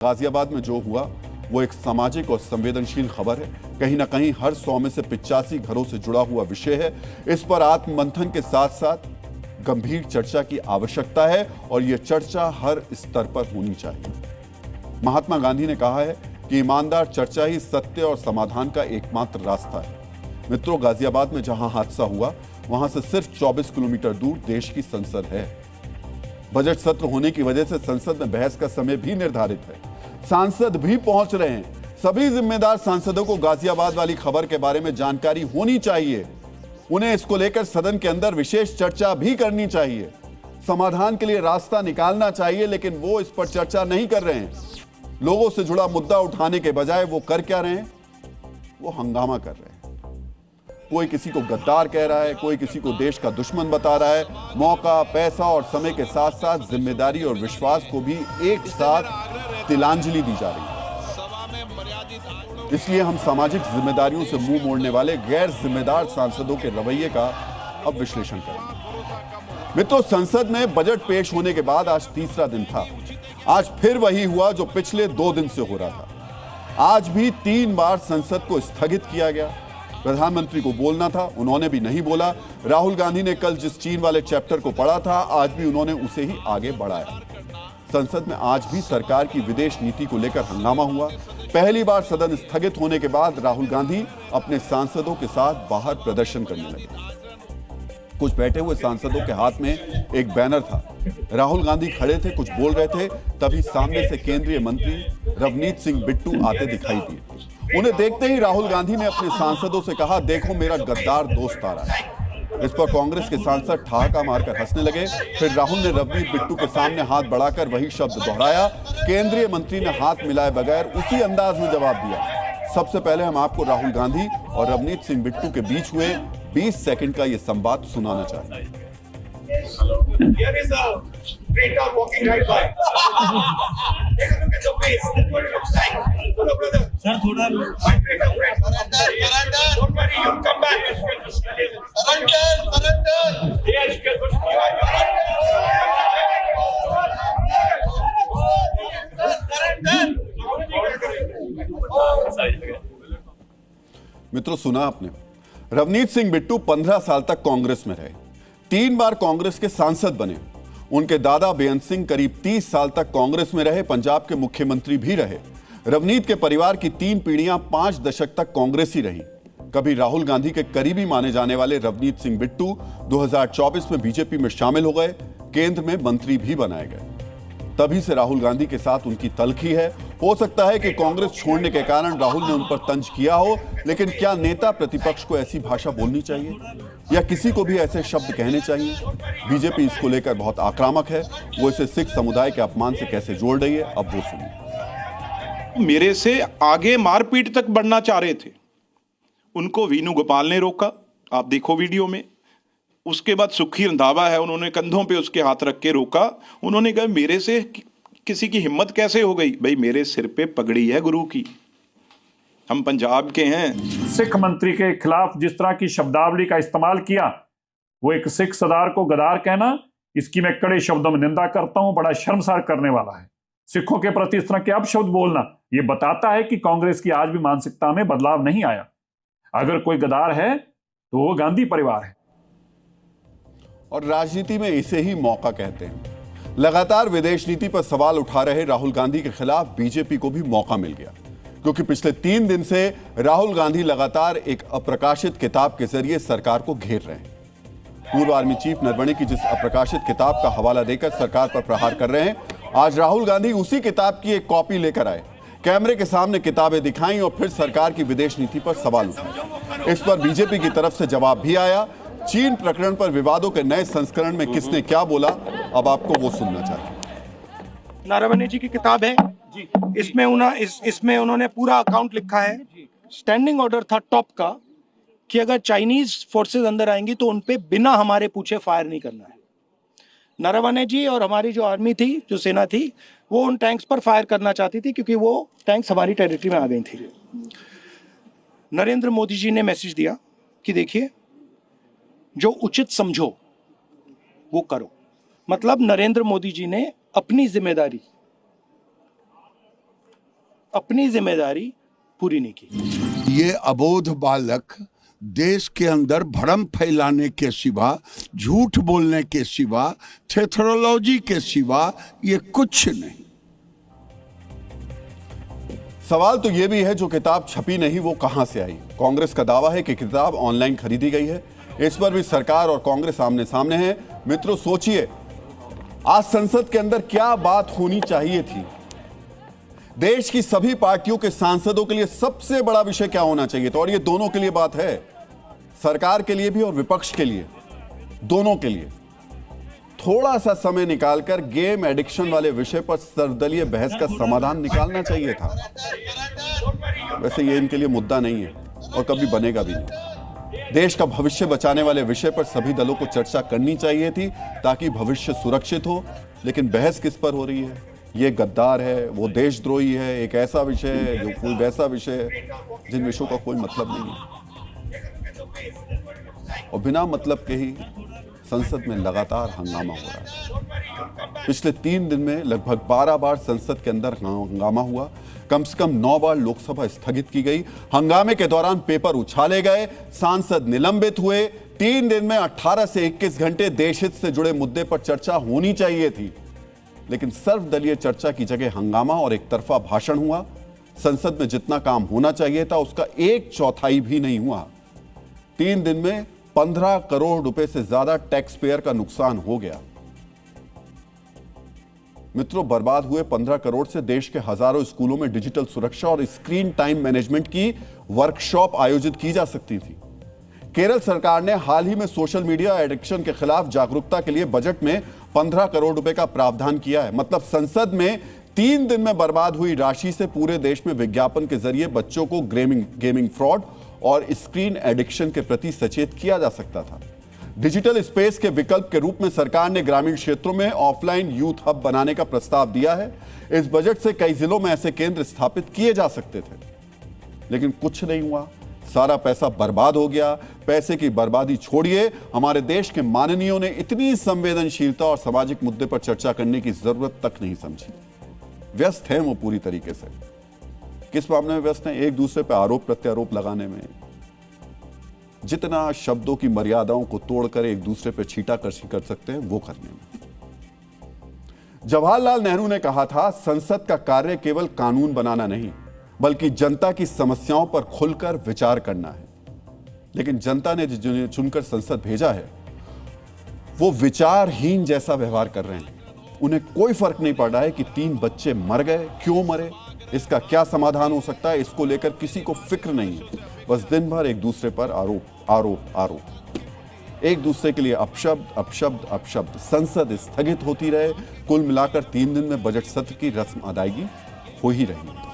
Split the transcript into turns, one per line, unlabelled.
गाजियाबाद में जो हुआ वो एक सामाजिक और संवेदनशील खबर है। कहीं ना कहीं हर 100 में से 85 घरों से जुड़ा हुआ विषय है। इस पर आत्ममंथन के साथ साथ गंभीर चर्चा की आवश्यकता है और यह चर्चा हर स्तर पर होनी चाहिए। महात्मा गांधी ने कहा है कि ईमानदार चर्चा ही सत्य और समाधान का एकमात्र रास्ता है। मित्रों, गाजियाबाद में जहां हादसा हुआ वहां से सिर्फ 24 किलोमीटर दूर देश की संसद है। बजट सत्र होने की वजह से संसद में बहस का समय भी निर्धारित है। सांसद भी पहुंच रहे हैं। सभी जिम्मेदार सांसदों को गाजियाबाद वाली खबर के बारे में जानकारी होनी चाहिए। उन्हें इसको लेकर सदन के अंदर विशेष चर्चा भी करनी चाहिए, समाधान के लिए रास्ता निकालना चाहिए, लेकिन वो इस पर चर्चा नहीं कर रहे हैं। लोगों से जुड़ा मुद्दा उठाने के बजाय वो कर क्या रहे हैं? वो हंगामा कर रहे हैं। कोई किसी को गद्दार कह रहा है, कोई किसी को देश का दुश्मन बता रहा है। मौका, पैसा और समय के साथ साथ जिम्मेदारी और विश्वास को भी एक साथ तिलांजलि दी जा रही है। इसलिए हम सामाजिक जिम्मेदारियों से मुंह मोड़ने वाले गैर जिम्मेदार सांसदों के रवैये का अब विश्लेषण करेंगे। मित्रों, संसद में बजट पेश होने के बाद आज तीसरा दिन था। आज फिर वही हुआ जो पिछले 2 दिन से हो रहा था। आज भी 3 बार संसद को स्थगित किया गया। प्रधानमंत्री को बोलना था, उन्होंने भी नहीं बोला। राहुल गांधी ने कल जिस चीन वाले चैप्टर को पढ़ा था, आज भी उन्होंने उसे ही आगे बढ़ाया। संसद में आज भी सरकार की विदेश नीति को लेकर हंगामा हुआ। पहली बार सदन स्थगित होने के बाद राहुल गांधी अपने सांसदों के साथ बाहर प्रदर्शन करने लगे। कुछ बैठे हुए सांसदों के हाथ में एक बैनर था। राहुल गांधी खड़े थे, कुछ बोल रहे थे, तभी सामने से केंद्रीय मंत्री रवनीत सिंह बिट्टू आते दिखाई दिए। उन्हें देखते ही राहुल गांधी ने अपने सांसदों से कहा, देखो मेरा गद्दार दोस्त आ रहा है। इस पर कांग्रेस के सांसद ठहाका मारकर हंसने लगे। फिर राहुल ने रवनीत बिट्टू के सामने हाथ बढ़ाकर वही शब्द दोहराया। केंद्रीय मंत्री ने हाथ मिलाए बगैर उसी अंदाज में जवाब दिया। सबसे पहले हम आपको राहुल गांधी और रवनीत सिंह बिट्टू के बीच हुए 20 सेकंड का यह संवाद सुनाना चाहते हैं। मित्रों, सुना आपने, रवनीत सिंह बिट्टू 15 साल तक कांग्रेस में रहे, 3 बार कांग्रेस के सांसद बने। उनके दादा बेअंत सिंह करीब 30 साल तक कांग्रेस में रहे, पंजाब के मुख्यमंत्री भी रहे। रवनीत के परिवार की 3 पीढ़ियां 5 दशक तक कांग्रेसी रही। कभी राहुल गांधी के करीबी माने जाने वाले रवनीत सिंह बिट्टू 2024 में बीजेपी में शामिल हो गए, केंद्र में मंत्री भी बनाए गए। तभी से राहुल गांधी के साथ उनकी तलखी है। हो सकता है कि कांग्रेस छोड़ने के कारण राहुल ने उन पर तंज किया हो, लेकिन क्या नेता प्रतिपक्ष को ऐसी भाषा बोलनी चाहिए या किसी को भी ऐसे शब्द कहने चाहिए? बीजेपी इसको लेकर बहुत आक्रामक है। वो इसे सिख समुदाय के अपमान से कैसे जोड़ रही है, अब वो सुनिए।
मेरे से आगे मारपीट तक बढ़ना चाह रहे थे, उनको वेणुगोपाल ने रोका, आप देखो वीडियो में। उसके बाद सुखी रंधावा है, उन्होंने कंधों पे उसके हाथ रख के रोका। उन्होंने कहा मेरे से किसी की हिम्मत कैसे हो गई? भाई, मेरे सिर पे पगड़ी है गुरु की, हम पंजाब के हैं।
सिख मंत्री के खिलाफ जिस तरह की शब्दावली का इस्तेमाल किया, वो एक सिख सरदार को गद्दार कहना, इसकी मैं कड़े शब्दों में निंदा करता हूं। बड़ा शर्मसार करने वाला है। सिखों के प्रति इस तरह के अपशब्द बोलना, यह बताता है कि कांग्रेस की आज भी मानसिकता में बदलाव नहीं आया। अगर कोई गद्दार है तो वो गांधी परिवार है।
और राजनीति में इसे ही मौका कहते हैं। लगातार विदेश नीति पर सवाल उठा रहे राहुल गांधी के खिलाफ बीजेपी को भी मौका मिल गया, क्योंकि पिछले 3 दिन से राहुल गांधी लगातार एक अप्रकाशित किताब के जरिए सरकार को घेर रहे हैं। पूर्व आर्मी चीफ नरवणे की जिस अप्रकाशित किताब का हवाला देकर सरकार पर प्रहार कर रहे हैं, आज राहुल गांधी उसी किताब की एक कॉपी लेकर आए, कैमरे के सामने किताबें दिखाई और फिर सरकार की विदेश नीति पर सवाल उठाए। इस पर बीजेपी की तरफ से जवाब भी आया। चीन प्रकरण पर विवादों के नए संस्करण में किसने क्या बोला, अब आपको वो सुनना चाहिए।
नरवणे जी की किताब है, इसमें उन्होंने पूरा अकाउंट लिखा है। स्टैंडिंग ऑर्डर था टॉप का कि अगर चाइनीज फोर्सेस अंदर आएंगी तो उनपे बिना हमारे पूछे फायर नहीं करना है। नरवणे जी और हमारी जो आर्मी थी, जो सेना थी, वो उन टैंक्स पर फायर करना चाहती थी क्योंकि वो टैंक्स हमारी टेरिटरी में आ गई थी। नरेंद्र मोदी जी ने मैसेज दिया कि देखिए, जो उचित समझो वो करो। मतलब नरेंद्र मोदी जी ने अपनी जिम्मेदारी अपनी जिम्मेदारी पूरी नहीं की।
ये अबोध बालक देश के अंदर भ्रम फैलाने के सिवा, झूठ बोलने के सिवा, थेथरोलॉजी के सिवा ये कुछ नहीं।
सवाल तो यह भी है, जो किताब छपी नहीं वो कहां से आई? कांग्रेस का दावा है कि किताब ऑनलाइन खरीदी गई है। इस पर भी सरकार और कांग्रेस आमने सामने है। मित्रों, सोचिए आज संसद के अंदर क्या बात होनी चाहिए थी। देश की सभी पार्टियों के सांसदों के लिए सबसे बड़ा विषय क्या होना चाहिए था, और ये दोनों के लिए बात है, सरकार के लिए भी और विपक्ष के लिए, दोनों के लिए। थोड़ा सा समय निकालकर गेम एडिक्शन वाले विषय पर सर्वदलीय बहस का समाधान निकालना चाहिए था। वैसे ये इनके लिए मुद्दा नहीं है और कभी बनेगा भी नहीं। देश का भविष्य बचाने वाले विषय पर सभी दलों को चर्चा करनी चाहिए थी ताकि भविष्य सुरक्षित हो। लेकिन बहस किस पर हो रही है? ये गद्दार है, वो देशद्रोही है, एक ऐसा विषय है जो कोई वैसा विषय है, जिन विषयों का कोई मतलब नहीं है। और बिना मतलब के ही संसद में लगातार हंगामा हो रहा है। पिछले 3 दिन में लगभग 12 बार संसद के अंदर हंगामा हुआ। कम से कम 9 बार लोकसभा स्थगित की गई। हंगामे के दौरान पेपर उछाले गए, सांसद निलंबित हुए। 3 दिन में 18 से 21 घंटे देशहित से जुड़े मुद्दे पर चर्चा होनी चाहिए थी, लेकिन सर्वदलीय चर्चा की जगह हंगामा और एक तरफा भाषण हुआ। संसद में जितना काम होना चाहिए था उसका 1/4 भी नहीं हुआ। 3 दिन में 15 करोड़ रुपए से ज्यादा टैक्स पेयर का नुकसान हो गया। मित्रों, बर्बाद हुए 15 करोड़ से देश के हजारों स्कूलों में डिजिटल सुरक्षा और स्क्रीन टाइम मैनेजमेंट की वर्कशॉप आयोजित की जा सकती थी। केरल सरकार ने हाल ही में सोशल मीडिया एडिक्शन के खिलाफ जागरूकता के लिए बजट में 15 करोड़ रुपए का प्रावधान किया है। मतलब संसद में 3 दिन में बर्बाद हुई राशि से पूरे देश में विज्ञापन के जरिए बच्चों को गेमिंग फ्रॉड और स्क्रीन एडिक्शन के प्रति सचेत किया जा सकता था। डिजिटल स्पेस के विकल्प के रूप में सरकार ने ग्रामीण क्षेत्रों में ऑफलाइन यूथ हब बनाने का प्रस्ताव दिया है। इस बजट से कई जिलों में ऐसे केंद्र स्थापित किए जा सकते थे, लेकिन कुछ नहीं हुआ। सारा पैसा बर्बाद हो गया। पैसे की बर्बादी छोड़िए, हमारे देश के माननीयों ने इतनी संवेदनशीलता और सामाजिक मुद्दे पर चर्चा करने की जरूरत तक नहीं समझी। व्यस्त हैं वो पूरी तरीके से। किस मामले में व्यस्त हैं? एक दूसरे पर आरोप प्रत्यारोप लगाने में, जितना शब्दों की मर्यादाओं को तोड़कर एक दूसरे पर छींटाकशी कर सकते हैं वो करने में। जवाहरलाल नेहरू ने कहा था, संसद का कार्य केवल कानून बनाना नहीं बल्कि जनता की समस्याओं पर खुलकर विचार करना है। लेकिन जनता ने जिन्हें चुनकर संसद भेजा है वो विचारहीन जैसा व्यवहार कर रहे हैं। उन्हें कोई फर्क नहीं पड़ रहा है कि 3 बच्चे मर गए, क्यों मरे, इसका क्या समाधान हो सकता है, इसको लेकर किसी को फिक्र नहीं है। बस दिन भर एक दूसरे पर आरोप आरोप आरोप, एक दूसरे के लिए अपशब्द अपशब्द अपशब्द। संसद स्थगित होती रहे। कुल मिलाकर 3 दिन में बजट सत्र की रस्म अदायगी हो ही रही है।